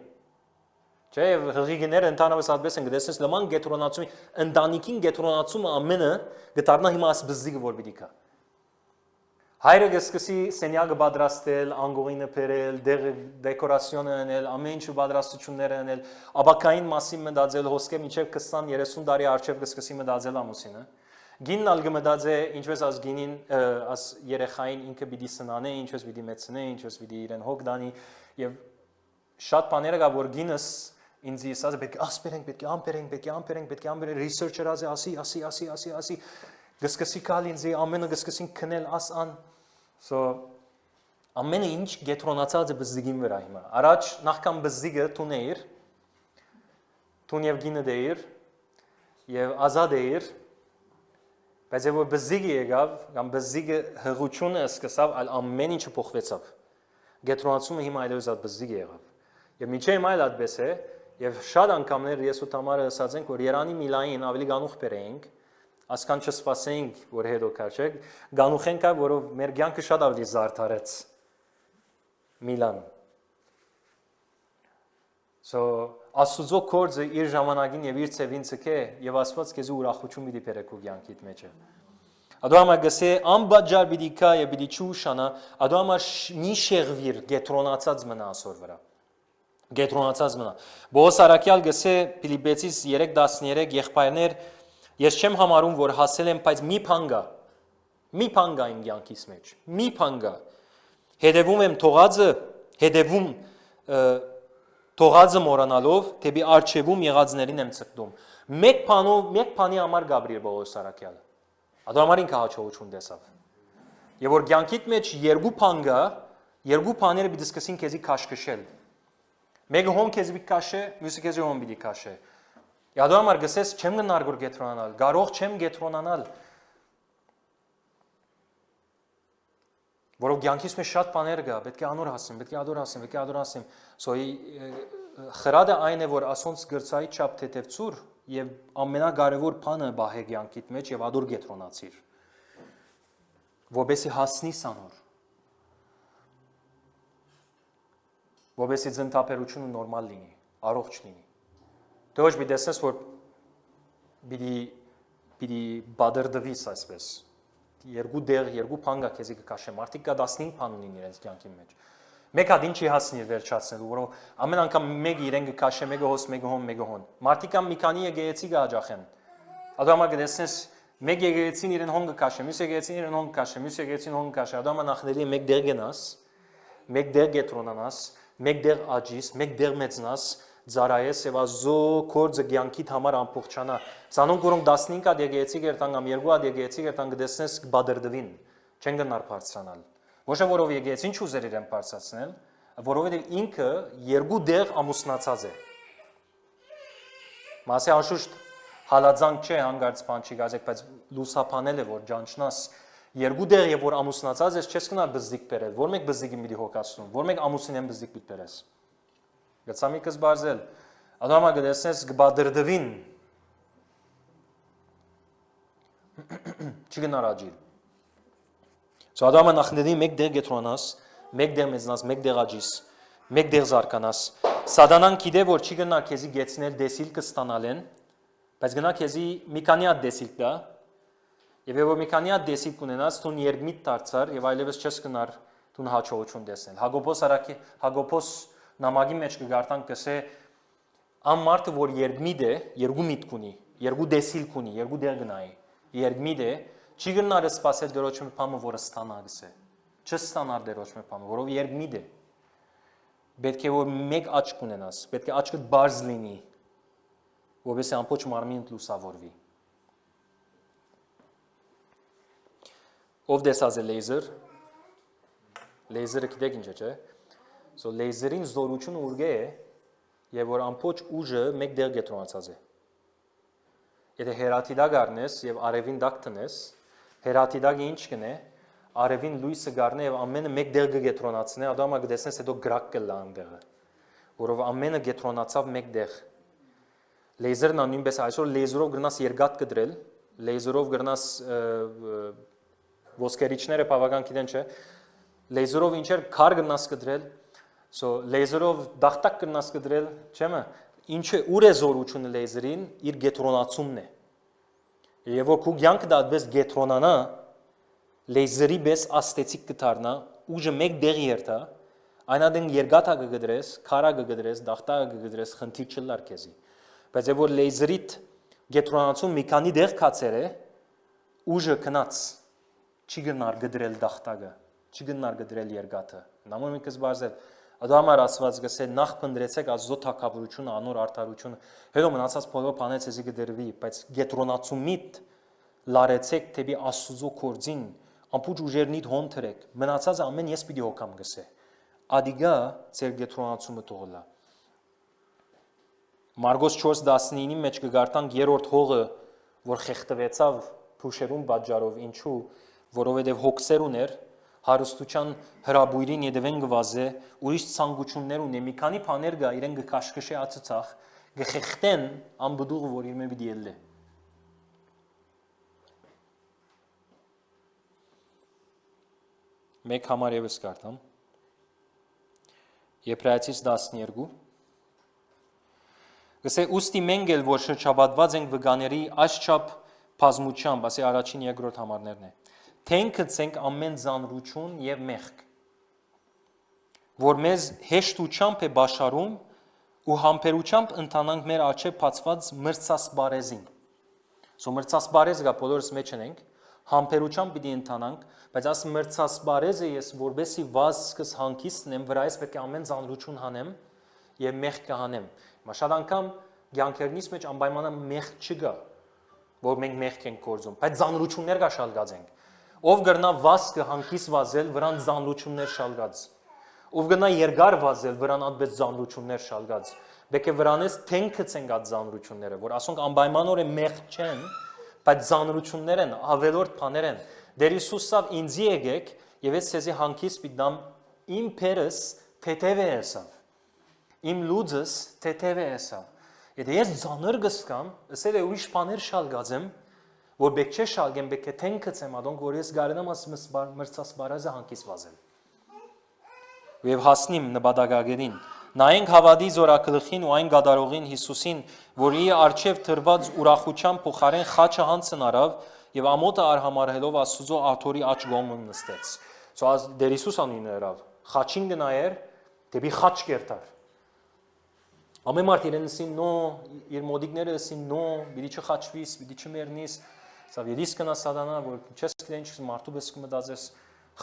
Չէ, հղիգները ընդհանրապես այդպես են գտեսես լման գետրոնացումի ընտանիքին գետրոնացումը ամենը գտարնա հիմա աս բզդիգը որ պիտի կա։ Հայրը գսկսի սենյակը պատրաստել, անգողինը բերել, դեկորացիոնը անել, ամեն ինչ պատրաստությունները անել, աբակային մասին մտածել, հոսքե մինչև 20-30 տարի առջև գսկսի մտածել ամուսինը։ Գինն ալ գմտածե, ինչպես աս գինին, աս երեխային ինքը պիտի սնանե, ինչպես պիտի մեծնե, ինչպես պիտի իրեն հոգ դանի, եւ շատ բաներ կա որ գինս ինձ ասած պետք է ասպերենք, պետք է ամպերենք, պետք է ամպերենք, պետք է ամպերենք, researcher-ը ասի, գսկսի կալ ինձ ամենը գսկսին քնել աս ան So ամենը ինչ գետրոնացած է բզդիգին վրա հիմա առաջ նախքան բզդիգը տուներ տուն եւ գինը դեր եւ ազատ էր բայց երբ բզդիգը եկավ կամ բզդիգը հղությունը սկսավ այլ ամեն ինչը փոխվեցավ գետրոնացումը հիմա այլևս այդ բզդիգը եղավ եւ միջի հիմա այլ այդպես է եւ շատ անգամներ ես ու Թամարը ասած ենք որ Երանի Միլային ավելի գանուխ բերենք Ասկան չսպասենք, որ հետո կաչեք, գանուխեն կա, որով մեր կյանքը շատ ավելի զարդարեց Միլան։ So, Աստուծո գործը իր ժամանակին եւ իր ցևին ցկե եւ Աստված քեզ ուրախություն պիտի բերեք ու կյանքիդ մեջ։ Ադոամա գսե անբաժար պիտի կա եւ պիտի չուշանա, ադոամա մի շեղվիր գետրոնացած մնա ասոր վրա։ Գետրոնացած մնա։ Բոս Արաքյալ գսե Ֆիլիպեցիս 3:13 եղբայրներ Ես չեմ համարում, որ հասել եմ, բայց մի փանգա իմ կյանքիս մեջ, մի փանգա, հետևում եմ թողածը մորանալով, թեպի արջևում եղածներին եմ ցկտում, մեկ փանի համար Գաբրիել Բողոս Սարաքյալը, ադո համար ինքը հաչողություն տեսավ, եւ որ կյանքիդ մեջ երկու փաները պիտի սկսին քեզի քաշքշել, մեկը հոն քեզի պիտի քաշե, մյուսը քեզի հոն պիտի քաշե, Ադո համար գսես չեմ գնար գոր գետրոնանալ, գարող չեմ գետրոնանալ։ Որով կյանքից մեջ շատ բաներ կա, պետք է անոր հասնեմ, պետք է ադոր հասնեմ, պետք է ադոր հասնեմ։ Սոյ խրադը այն է, որ ասոնց գրծայի չափ թեթև ծուր եւ ամենակարևոր բանը բահե կյանքիդ մեջ եւ ադոր գետրոնացիր։ Որբեսի հասնի սանոր։ Որբեսի ծնտապերությունը նորմալ լինի, առողջ լինի։ Դե ոչ մի դեսնես, որ պիտի բادرդվիս այսպես։ Երկու դեղ, երկու փանգա քեզի կքաշեմ։ Մարդիկ կա 15 փան ունին իրենց կյանքի մեջ։ Մեկ հատ ինչի հասնի վերջացնելու, որով ամեն անգամ մեկը իրեն կքաշե, մեկը հոս, մեկը հոն, մեկը հոն։ Մարդիկ կան մի քանի եկեղեցի կհաջախեն։ Ադամա կդեսնես մեկ եկեղեցին իրեն հոն կքաշե, մյուս եկեղեցին իրեն հոն կքաշե, մյուս եկեղեցին հոն կքաշե։ Ադամա նախների մեկ դեղ գնաս, մեկ դեղ գետրոնանաս, մեկ դեղ աջիս, մեկ դեղ մեծնաս, ծարայես եւ ազո կորձը կյանքիդ համար ամբողջանա։ Ցանոն կորոնք 15 հատ եկեղեցի կերտան կամ 2 հատ եկեղեցի կերտան կդեսնես բادرդվին, չեն գնար բարձրանալ։ Ոչ թե որով եկեղեցին չուզեր իրեն բարձրացնել, որովհետեւ ինքը երկու դեղ ամուսնացած է։ Մասի անշուշտ հալածանք չէ հանգարց բան չի գազեք, բայց լուսափանել է որ ջանչնաս երկու դեղ եւ որ ամուսնացած ես չես գնար բզդիկ բերել, որ մեկ բզդիկի մի հոգացնում, որ մեկ ամուսինեն բզդիկ պիտ բերես։ Գծամիկս բարձել, ադամա գտեսնես կբادرդվին, չի գնար աջիլ։ Սո ադամա նախնեդի մեկ դեղ գետրոնաս, մեկ դեղ մեծնաս, մեկ դեղ աջիս, մեկ դեղ զարկանաս, սադանան գիտե, որ չի գնար քեզի գեցնել դեսիլ կստանալեն, բայց գնա քեզի մի քանի հատ դեսիլ կա, եւ որ մի քանի հատ դեսիլ կունենաս, թուն երգմիտ դարձար եւ այլևս չես գնար թուն հաջողություն տեսնել։ Հակոբոս նամակի մեջ կգարտան կսե ամ մարդը որ երգմիտ է, երկու միտք ունի, երկու դեսիլ ունի, երկու դեր գնայի, երգմիտ է, չի գնար սպասել դերոջ մփամը որը ստանա գսե։ Չստանար դերոջ մփամը, որով երգմիտ է։ Պետք է որ մեկ աչք ունենաս, պետք է աչքդ բարձ լինի, որովհետեւ ամբողջ մարմինդ լուսավորվի։ Ով դեսած է լեյզեր։ Լեյզերը գիտեք ինչ է, չէ՞։ So լեյզերին զորությունը ուրգե է եւ որ ամբողջ ուժը մեկ դեղ գետրոնացած է։ Եթե հերաթիդակ առնես եւ արևին դակ տնես, հերաթիդակը ինչ կնե, արևին լույսը գառնե եւ ամենը մեկ դեղ կգետրոնացնե, ադամա կդեսնես հետո գրակ կլա այնտեղը, որով ամենը գետրոնացավ մեկ դեղ։ Լեյզերն նույնպես այսօր լեյզերով գրնաս երկաթ կդրել, լեյզերով գրնաս ոսկերիչները բավական գիտեն չէ, լեյզերով ինչեր քար գրնաս կդրել, so լեյզերով դախտակ գրնաս կդրել, չեմը, ինչը ուր է զորությունը լեյզերին, իր գետրոնացումն է։ Եվ որ քու կյանքը դատպես գետրոնանա, լեյզերի պես աստեցիկ կդառնա, ուժը մեկ դեղի երթա, այնադեն երկաթը կգդրես, քարը կգդրես, դախտակը կգդրես, խնդիր չլար քեզի։ Բայց որ լեյզերիդ գետրոնացում մի քանի դեղ կացեր է, ուժը կնաց, չի գնար գդրել դախտակը, չի գնար գդրել երկաթը։ Նամոն միկս բարձել Ադամար ասված գսե նախ փնդրեցեք Աստծո թակավորությունը, անոր արդարությունը, հետո մնացած բոլոր բաները ցեզի կդրվի, բայց գետրոնացումիդ լարեցեք թեպի Աստծո կորձին, ամբողջ ուժերնիդ հոնթրեք, մնացածը ամեն ես պիտի հոգամ գսե։ Ադիգա ձեր գետրոնացումը թողլա։ Մարգոս 4:19-ի մեջ կգարտանք երրորդ հողը, որ խեղդվեցավ փուշերուն պատճառով, ինչու, որովհետև հոգսեր ուներ հարստության հրաբույրին յետևեն գվազե, ուրիշ ցանկություններ ունի, մի քանի բաներ գա իրեն գքաշքշե ածծախ, գխեղտեն ամբդուղ որ իր մե պիտի ելլե։ Մեկ համար եւս կարդամ։ Եբրայեցիս 12 Գսե ուստի մենք էլ որ շրջապատված ենք վգաների այսչափ բազմությամբ, ասի առաջին երկրորդ համարներն է։ Թենքցենք ամեն զանրություն եւ մեղք, որ մեզ հեշտությամբ է բաշարում ու համբերությամբ ընթանանք մեր աչե բացված մրցասբարեզին։ Սո մրցասբարեզ գա բոլորս մեջ ենք, համբերությամբ պիտի ընթանանք, բայց աս մրցասբարեզը ես որբեսի վազքս հանգիստնեմ, վրայից պետք է ամեն զանրություն հանեմ եւ մեղք կհանեմ։ Շատ անգամ ցանկերնից մեջ անպայման մեղք չկա, որ մենք մեղք ենք գործում, բայց զանրություններ կա շալգած ենք։ Ով գրնա վազքը հանգիստ վազել, վրան զանրություններ շալգած։ Ով գնա երկար վազել, վրան ադպես զանրություններ շալգած։ Բեկե վրանես թենքցենք այդ զանրությունները, որ ասոնք անպայմանորեն մեղք չեն, բայց զանրություններ են, ավելորդ բաներ են։ Դեր Հիսուսով ինձի եկեք եւ ես ցեզի հանգիստ պիտամ իմ փերս թեթև է եսավ։ Իմ լուծս թեթև է եսավ։ Եթե ես ծանր գսկամ, ասել է ուրիշ բաներ շալ գածեմ, որ բեք չէ շալգեմ, բեք է թենքցեմ, ադոնք որ ես գարենամ մրցած բարազը հանգիստ վազեմ։ Եվ հասնիմ նպատակագետին։ Նայենք հավատի զորակլխին ու այն գադարողին Հիսուսին, որի արչև թրված ուրախության փոխարեն խաչը հանցն արավ եւ ամոթը արհամարհելով Աստծո աթորի աչ գոմն նստեց։ Սա դեր Հիսուս անունը երավ։ Խաչին գնայր, դեպի խաչ կերտար։ Ամեն մարդ իրենսին նո, իր մոդիկները ասին նո, բիդի չխաչվիս, բիդի չմեռնիս։ Սա երիս կնա սատանա, որ չես կլեն մարդու պես կմտածես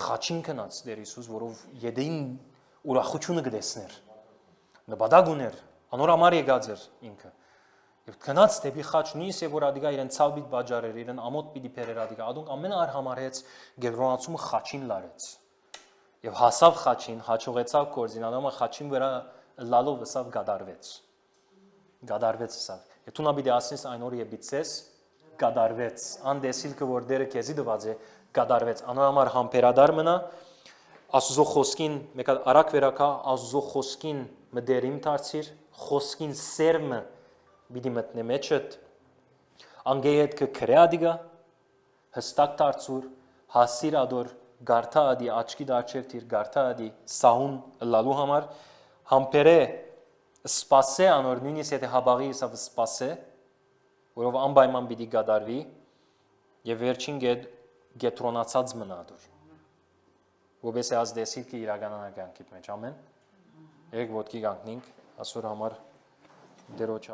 խաչին կնաց դեր Հիսուս, որով յեդին ուրախությունը գտեսներ։ Նպատակ ուներ, անոր եկած էր ինքը։ Եվ քնած դեպի խաչ նույնիսկ եւ որ ադիգա իրեն ցավիտ բաժարեր, իրեն ամոթ պիտի փերեր ադիգա, ադոնք ամեն արհամարեց գետրոնացումը խաչին լարեց։ Եվ հասավ խաչին, հաջողեցավ կորզին, անոմը խաչին վրա լալով ասավ գադարվեց։ Գադարվեց ասավ։ Եվ դու նա պիտի ասես այն օրը եբիցես գադարվեց։ Անդեսիլքը որ դերը քեզի դված է գադարվեց։ Անոր համբերադար մնա Աստծո խոսքին մեկ արակ վերակա Աստծո խոսքին մդերիմ դարձիր, խոսքին սերմը պիտի մտնե մեջդ, անգեյետ կքրեադիգա, հստակ դարձուր, հասիր ադոր, գարթա ադի աչքի դարչև թիր, գարթա ադի սահուն լալու համար, համբերե սպասե անոր նույնիսկ եթե հաբաղի իսավ սպասե, որով անպայման պիտի գադարվի եւ վերջին գետրոնացած մնա ադոր։ Որպես ազդեցիկ իրականանա կյանքիդ մեջ, ամեն։ Երեք ոտքի կանգնենք, ասոր համար դերոջ